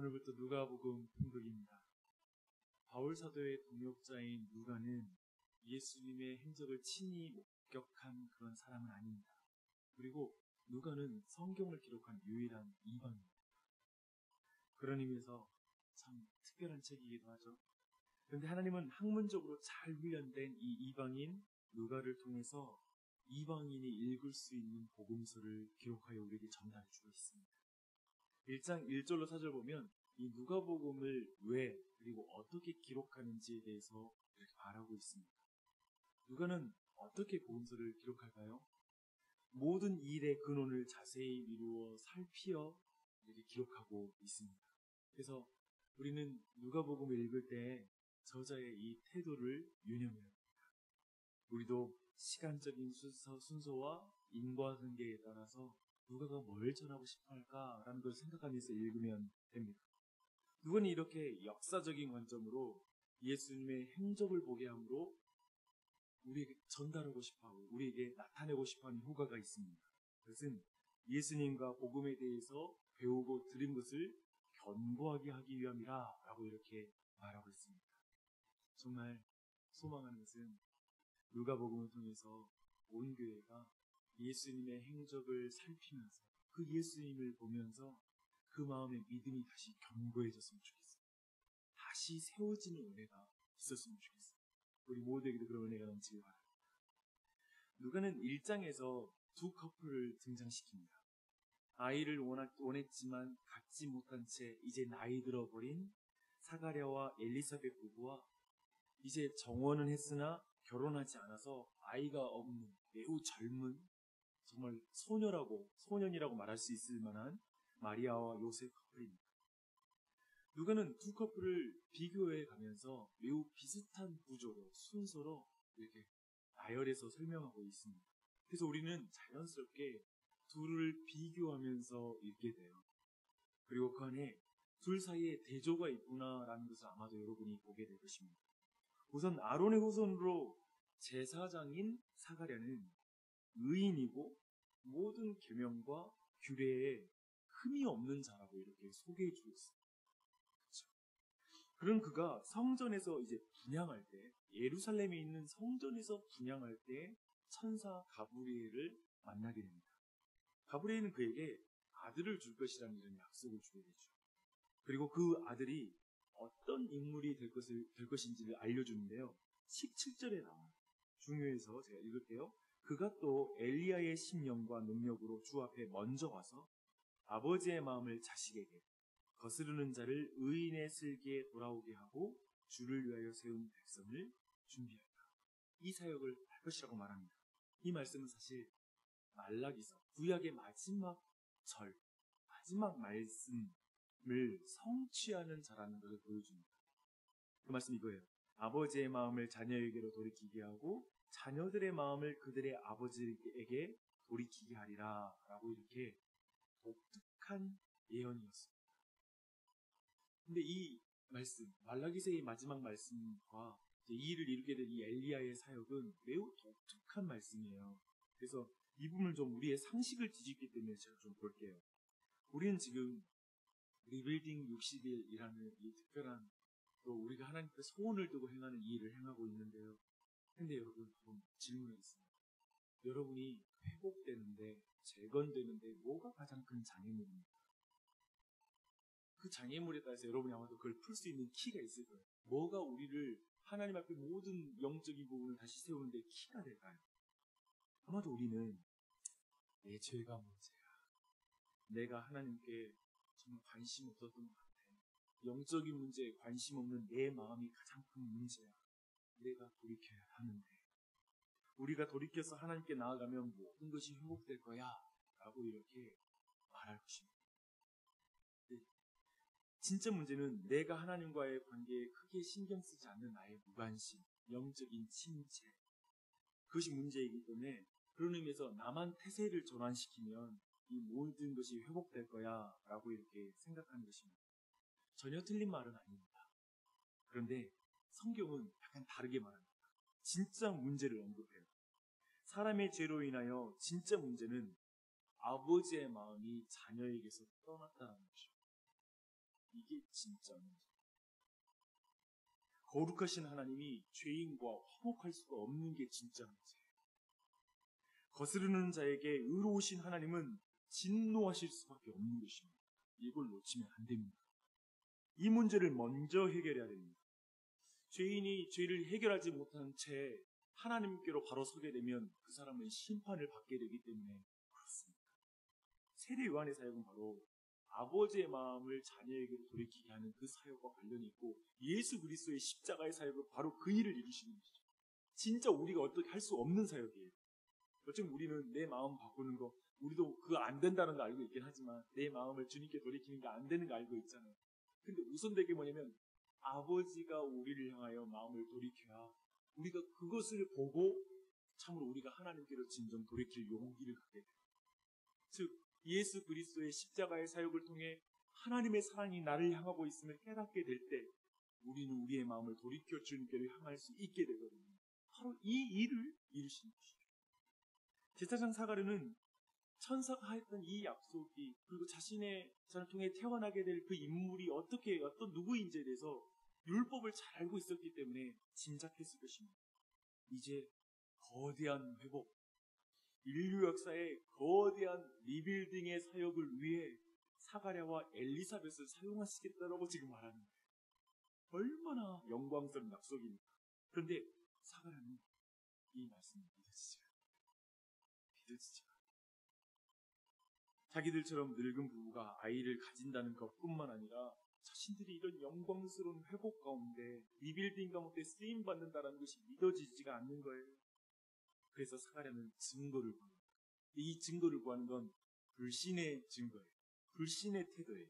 오늘부터 누가복음 통독입니다. 바울 사도의 동역자인 누가는 예수님의 행적을 친히 목격한 그런 사람은 아닙니다. 그리고 누가는 성경을 기록한 유일한 이방인입니다. 그런 의미에서 참 특별한 책이기도 하죠. 그런데 하나님은 학문적으로 잘 훈련된 이 이방인 누가를 통해서 이방인이 읽을 수 있는 복음서를 기록하여 우리에게 전달해 주고 있습니다. 1장 1절로 4절 보면 이 누가복음을 왜 그리고 어떻게 기록하는지에 대해서 이렇게 말하고 있습니다. 누가는 어떻게 복음서를 기록할까요? 모든 일의 근원을 자세히 미루어 살피어 이렇게 기록하고 있습니다. 그래서 우리는 누가복음을 읽을 때 저자의 이 태도를 유념해야 합니다. 우리도 시간적인 순서와 인과관계에 따라서 누가가 뭘 전하고 싶어 할까라는 걸 생각하면서 읽으면 됩니다. 누가는 이렇게 역사적인 관점으로 예수님의 행적을 보게 함으로 우리에게 전달하고 싶어하고 우리에게 나타내고 싶어하는 효과가 있습니다. 그것은 예수님과 복음에 대해서 배우고 들은 것을 견고하게 하기 위함이라 라고 이렇게 말하고 있습니다. 정말 소망하는 것은 누가복음을 통해서 온 교회가 예수님의 행적을 살피면서 그 예수님을 보면서 그 마음의 믿음이 다시 견고해졌으면 좋겠어요. 다시 세워지는 은혜가 있었으면 좋겠어요. 우리 모두에게도 그런 은혜가 넘치길 바랍니다. 누가는 1장에서 두 커플을 등장시킵니다. 아이를 원했지만 갖지 못한 채 이제 나이 들어버린 사가랴와 엘리사벳 부부와 이제 정원은 했으나 결혼하지 않아서 아이가 없는 매우 젊은 정말 소년이라고 말할 수 있을 만한 마리아와 요셉 커플입니다. 누가는 두 커플을 비교해 가면서 매우 비슷한 구조로 순서로 이렇게 나열해서 설명하고 있습니다. 그래서 우리는 자연스럽게 둘을 비교하면서 읽게 돼요. 그리고 그 안에 둘 사이에 대조가 있구나라는 것을 아마도 여러분이 보게 될 것입니다. 우선 아론의 후손으로 제사장인 사가랴는 의인이고 모든 계명과 규례에 흠이 없는 자라고 이렇게 소개해 주고 있습니다. 그렇죠? 그런 그가 성전에서 이제 분향할 때, 예루살렘에 있는 성전에서 분향할 때 천사 가브리엘을 만나게 됩니다. 가브리엘은 그에게 아들을 줄 것이라는 이런 약속을 주게 되죠. 그리고 그 아들이 어떤 인물이 될 것인지를 알려주는데요. 17절에 나와요. 중요해서 제가 읽을게요. 그가 또 엘리야의 심령과 능력으로 주 앞에 먼저 와서 아버지의 마음을 자식에게 거스르는 자를 의인의 슬기에 돌아오게 하고 주를 위하여 세운 백성을 준비하였다. 이 사역을 할 것이라고 말합니다. 이 말씀은 사실 말라기서 구약의 마지막 말씀을 성취하는 자라는 것을 보여줍니다. 그 말씀이 이거예요. 아버지의 마음을 자녀에게로 돌이키게 하고 자녀들의 마음을 그들의 아버지에게 돌이키게 하리라 라고 이렇게 독특한 예언이었습니다. 근데 이 말씀, 말라기서의 마지막 말씀과 이 일을 이루게 된 이 엘리야의 사역은 매우 독특한 말씀이에요. 그래서 이 부분을 좀 우리의 상식을 뒤집기 때문에 제가 좀 볼게요. 우리는 지금 리빌딩 60일이라는 이 특별한 또 우리가 하나님께 소원을 두고 행하는 이 일을 행하고 있는데요. 근데 여러분 좀 질문하겠습니다. 여러분이 회복되는데 재건되는데 뭐가 가장 큰 장애물입니까? 그 장애물에 따라서 여러분이 아마도 그걸 풀 수 있는 키가 있을 거예요. 뭐가 우리를 하나님 앞에 모든 영적인 부분을 다시 세우는데 키가 될까요? 아마도 우리는 내 죄가 문제야. 내가 하나님께 정말 관심 없었던 것 같아. 영적인 문제에 관심 없는 내 마음이 가장 큰 문제야. 내가 돌이켜야 하는데 우리가 돌이켜서 하나님께 나아가면 모든 것이 회복될 거야 라고 이렇게 말할 것입니다. 진짜 문제는 내가 하나님과의 관계에 크게 신경 쓰지 않는 나의 무관심, 영적인 침체, 그것이 문제이기 때문에 그런 의미에서 나만 태세를 전환시키면 이 모든 것이 회복될 거야 라고 이렇게 생각하는 것입니다. 전혀 틀린 말은 아닙니다. 그런데 성경은 약간 다르게 말합니다. 진짜 문제를 언급해요. 사람의 죄로 인하여 진짜 문제는 아버지의 마음이 자녀에게서 떠났다는 것이죠. 이게 진짜 문제. 거룩하신 하나님이 죄인과 화목할 수가 없는 게 진짜 문제예요. 거스르는 자에게 의로우신 하나님은 진노하실 수밖에 없는 것입니다. 이걸 놓치면 안 됩니다. 이 문제를 먼저 해결해야 됩니다. 죄인이 죄를 해결하지 못한 채 하나님께로 바로 서게 되면 그 사람은 심판을 받게 되기 때문에 그렇습니다. 세례 요한의 사역은 바로 아버지의 마음을 자녀에게로 돌이키게 하는 그 사역과 관련이 있고, 예수 그리스도의 십자가의 사역은 바로 그 일을 이루시는 것이죠. 진짜 우리가 어떻게 할 수 없는 사역이에요. 어쩌면 우리는 내 마음 바꾸는 거, 우리도 그거 안 된다는 거 알고 있긴 하지만 내 마음을 주님께 돌이키는 게 안 되는 거 알고 있잖아요. 근데 우선되게 뭐냐면 아버지가 우리를 향하여 마음을 돌이켜야 우리가 그것을 보고 참으로 우리가 하나님께로 진정 돌이킬 용기를 갖게 돼요. 즉 예수 그리스도의 십자가의 사역을 통해 하나님의 사랑이 나를 향하고 있음을 깨닫게 될 때 우리는 우리의 마음을 돌이켜 주님께로 향할 수 있게 되거든요. 바로 이 일을 이루신 것이죠. 제사장 사가랴는 천사가 했던 이 약속이, 그리고 자신을 통해 태어나게 될 그 인물이 어떤 누구인지에 대해서 율법을 잘 알고 있었기 때문에 짐작했을 것입니다. 이제 거대한 회복, 인류 역사의 거대한 리빌딩의 사역을 위해 사가랴와 엘리사벳을 사용하시겠다라고 지금 말하는 거예요. 얼마나 영광스러운 약속입니까? 그런데 사가랴는 이 말씀을 믿어지지 않아요. 자기들처럼 늙은 부부가 아이를 가진다는 것뿐만 아니라 자신들이 이런 영광스러운 회복 가운데, 리빌딩 가운데 쓰임받는다는 것이 믿어지지가 않는 거예요. 그래서 사가랴는 증거를 구합니다. 이 증거를 구하는 건 불신의 증거예요. 불신의 태도예요.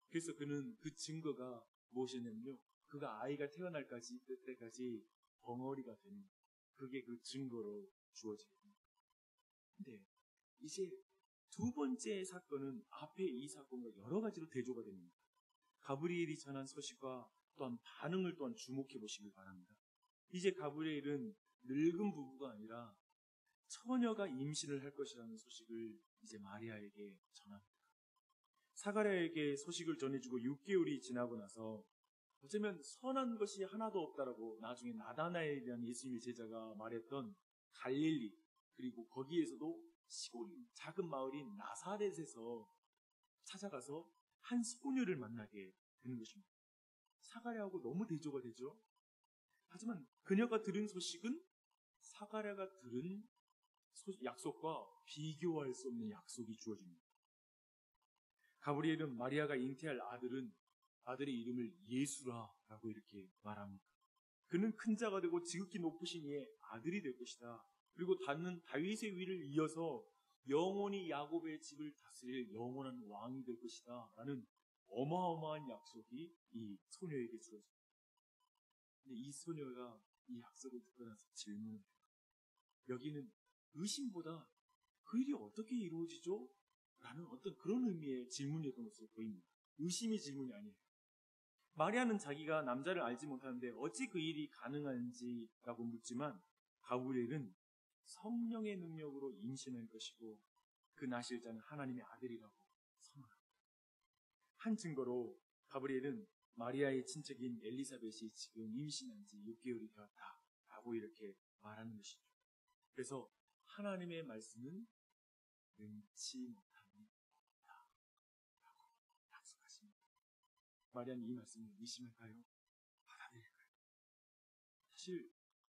그래서 그는 그 증거가 무엇이냐면요, 그가 아이가 태어날 때까지 벙어리가 되는, 그게 그 증거로 주어집니다. 근데 이제 두 번째 사건은 앞에 이 사건과 여러 가지로 대조가 됩니다. 가브리엘이 전한 소식과 또한 반응을 또한 주목해 보시길 바랍니다. 이제 가브리엘은 늙은 부부가 아니라 처녀가 임신을 할 것이라는 소식을 이제 마리아에게 전합니다. 사가랴에게 소식을 전해주고 6개월이 지나고 나서 어쩌면 선한 것이 하나도 없다라고 나중에 나다나엘이라는 예수님의 제자가 말했던 갈릴리, 그리고 거기에서도 시골 작은 마을인 나사렛에서 찾아가서 한 소녀를 만나게 되는 것입니다. 사가랴하고 너무 대조가 되죠. 하지만 그녀가 들은 소식은 사가랴가 들은 약속과 비교할 수 없는 약속이 주어집니다. 가브리엘은 마리아가 잉태할 아들의 이름을 예수라라고 이렇게 말합니다. 그는 큰 자가 되고 지극히 높으신 이의 아들이 될 것이다. 그리고 닿는 다윗의 위를 이어서 영원히 야곱의 집을 다스릴 영원한 왕이 될 것이다 라는 어마어마한 약속이 이 소녀에게 주어집니다. 근데 이 소녀가 이 약속을 듣고 나서 질문을 해요. 여기는 의심보다 그 일이 어떻게 이루어지죠? 라는 어떤 그런 의미의 질문이었던 것으로 보입니다. 의심이 질문이 아니에요. 마리아는 자기가 남자를 알지 못하는데 어찌 그 일이 가능한지라고 묻지만, 가브리엘은 성령의 능력으로 임신할 것이고 그 나실 자는 하나님의 아들이라고 선언합니다. 한 증거로 가브리엘은 마리아의 친척인 엘리사벳이 지금 임신한 지 6개월이 되었다라고 이렇게 말하는 것이죠. 그래서 하나님의 말씀은 능치 못함이 없다라고 약속하십니다. 마리아는 이 말씀을 의심할까요? 받아들일까요? 사실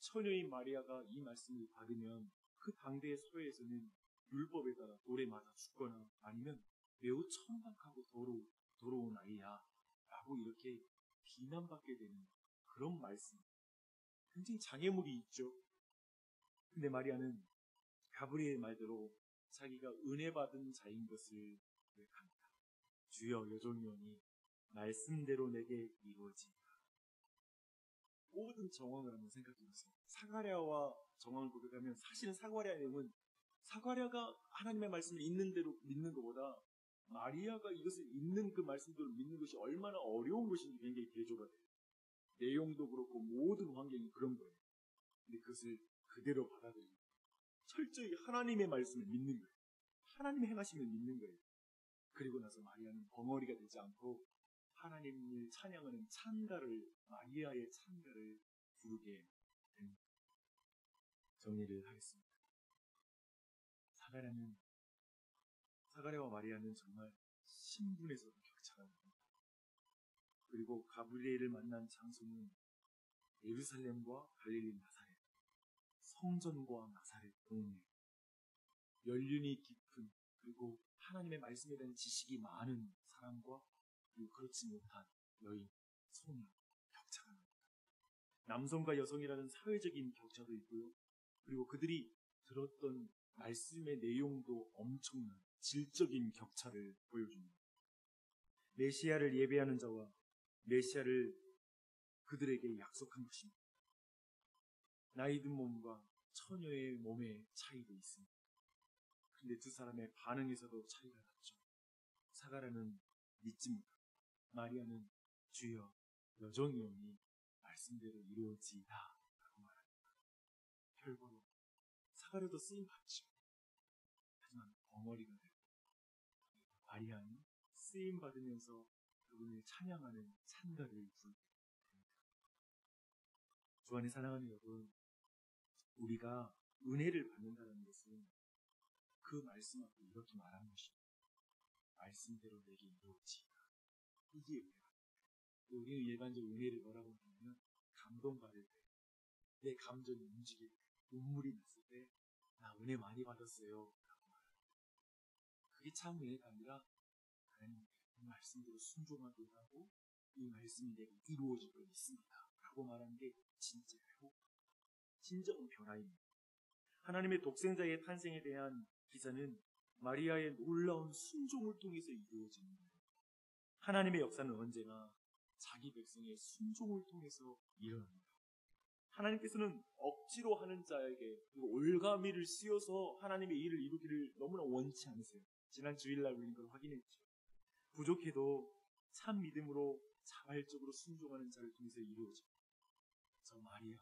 처녀인 마리아가 이 말씀을 받으면 그 당대의 사회에서는 율법에 따라 돌에 맞아 죽거나 아니면 매우 천박하고 더러운 아이야 라고 이렇게 비난받게 되는 그런 말씀, 굉장히 장애물이 있죠. 근데 마리아는 가브리엘 말대로 자기가 은혜 받은 자인 것을 고백합니다. 주여, 여종이오니 말씀대로 내게 이루어지리라. 모든 정황을 한번 생각해 보세요. 사가랴와 정황을 고백하면 사실은 사가랴의 내용은 사가랴가 하나님의 말씀을 있는 대로 믿는 것보다 마리아가 이것을 있는 그 말씀대로 믿는 것이 얼마나 어려운 것인지 굉장히 대조가 돼요. 내용도 그렇고 모든 환경이 그런 거예요. 근데 그것을 그대로 받아들이고 철저히 하나님의 말씀을 믿는 거예요. 하나님의 행하심을 믿는 거예요. 그리고 나서 마리아는 벙어리가 되지 않고 하나님을 찬양하는 찬가를, 마리아의 찬가를 부르게 됩니다. 정리를 하겠습니다. 사가랴와 마리아는 정말 신분에서도 격차가 납니다. 그리고 가브리엘을 만난 장소는 예루살렘과 갈릴리 나사렛, 성전과 나사렛 동네, 연륜이 깊은, 그리고 하나님의 말씀에 대한 지식이 많은 사람과 그리고 그렇지 못한 여인, 소녀, 격차가 납니다. 남성과 여성이라는 사회적인 격차도 있고요. 그리고 그들이 들었던 말씀의 내용도 엄청난 질적인 격차를 보여줍니다. 메시아를 예배하는 자와 메시아를 그들에게 약속한 것입니다. 나이 든 몸과 처녀의 몸의 차이도 있습니다. 그런데 두 사람의 반응에서도 차이가 났죠. 사가랴는 믿습니다. 마리아는 주여 여정이오니 말씀대로 이루어지이다 라고 말합니다. 결과로 사가랴도 쓰임 받죠. 하지만 벙어리가 되고 마리아는 쓰임 받으면서 그분을 찬양하는 찬가를 부르게 됩니다. 주 안에 사랑하는 여러분, 우리가 은혜를 받는다는 것은 그 말씀 앞에 이렇게 말하는 것입니다. 말씀대로 내게 이루어지이다. 이게 은혜입니다. 우리는 일반적으로 은혜를 뭐라고 하냐면 감동받을 때, 내 감정이 움직일 때, 눈물이 났을 때 나 은혜 많이 받았어요 라고 말합니다. 그게 참 은혜가 아니라 하나님 이 말씀대로 순종하기도 하고 이 말씀이 내게 이루어질 것 있습니다 라고 말하는 게 진짜 회복, 진정한 변화입니다. 하나님의 독생자의 탄생에 대한 기사는 마리아의 놀라운 순종을 통해서 이루어집니다. 하나님의 역사는 언제나 자기 백성의 순종을 통해서 일어납니다. 하나님께서는 억지로 하는 자에게 올가미를 씌워서 하나님의 일을 이루기를 너무나 원치 않으세요. 지난 주일날 우리는 그걸 확인했죠. 부족해도 참 믿음으로 자발적으로 순종하는 자를 통해서 이루어집니다. 저 마리아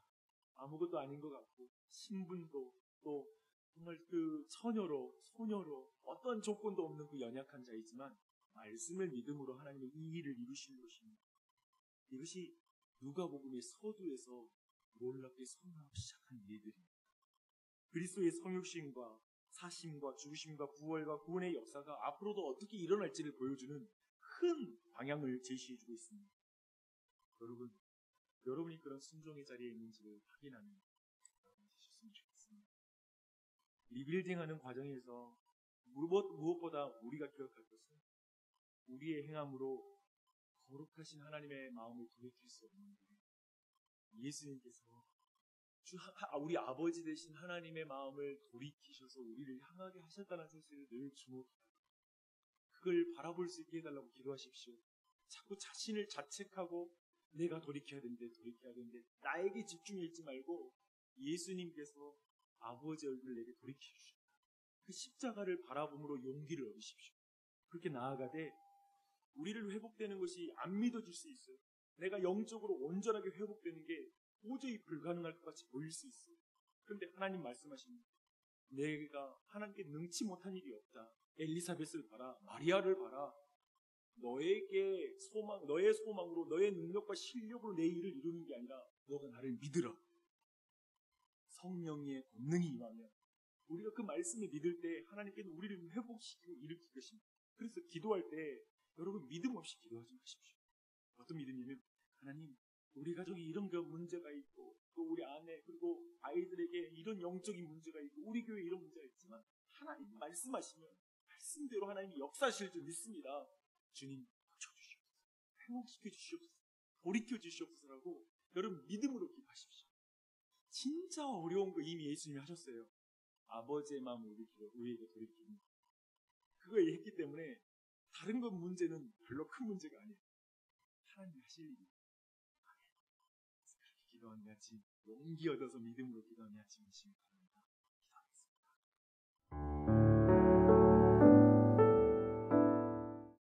아무것도 아닌 것 같고 신분도 또 정말 그 처녀로 소녀로 어떤 조건도 없는 그 연약한 자이지만 말씀을 믿음으로 하나님의 이 일을 이루시는 것입니다. 이것이 누가복음의 서두에서 놀랍게 선언하기 시작한 일들입니다. 그리스도의 성육신과 사심과 죽으심과 부활과 구원의 역사가 앞으로도 어떻게 일어날지를 보여주는 큰 방향을 제시해주고 있습니다. 여러분이 그런 순종의 자리에 있는지를 확인하는 여러분이 되셨으면 좋겠습니다. 리빌딩하는 과정에서 무엇보다 우리가 기억할 것은 우리의 행함으로 거룩하신 하나님의 마음을 돌이킬 수 없는데 예수님께서 우리 아버지 되신 하나님의 마음을 돌이키셔서 우리를 향하게 하셨다는 사실을 늘 주목해요. 그걸 바라볼 수 있게 해달라고 기도하십시오. 자꾸 자신을 자책하고 내가 돌이켜야 되는데 나에게 집중해 있지 말고 예수님께서 아버지 얼굴을 내게 돌이켜주십시오. 그 십자가를 바라봄으로 용기를 얻으십시오. 그렇게 나아가되 우리를 회복되는 것이 안 믿어질 수 있어요. 내가 영적으로 온전하게 회복되는 게 도저히 불가능할 것 같이 보일 수 있어요. 그런데 하나님 말씀하십니다. 내가 하나님께 능치 못한 일이 없다. 엘리사벳을 봐라. 마리아를 봐라. 너의 소망으로 너의 능력과 실력으로 내 일을 이루는 게 아니라 너가 나를 믿으라. 성령의 권능이 임하면 우리가 그 말씀을 믿을 때 하나님께는 우리를 회복시키고 일으킬 것입니다. 그래서 기도할 때 여러분 믿음 없이 기도하지 마십시오. 어떤 믿음이면 하나님 우리 가족이 이런 문제가 있고 또 우리 아내 그리고 아이들에게 이런 영적인 문제가 있고 우리 교회에 이런 문제가 있지만 하나님 말씀하시면 말씀대로 하나님이 역사하실 줄 믿습니다. 주님 고쳐주시옵소서, 회복시켜 주시옵소서, 돌이켜 주시옵소서라고 여러분 믿음으로 기도하십시오. 진짜 어려운 거 이미 예수님이 하셨어요. 아버지의 마음을 우리에게 돌이키는 그걸 했기 때문에 다른 것 문제는 별로 큰 문제가 아니에요. 하나님이 하실 일입니다. 그렇게 기도하는 같이 용기 얻어서 믿음으로 기도하는 같이 하시면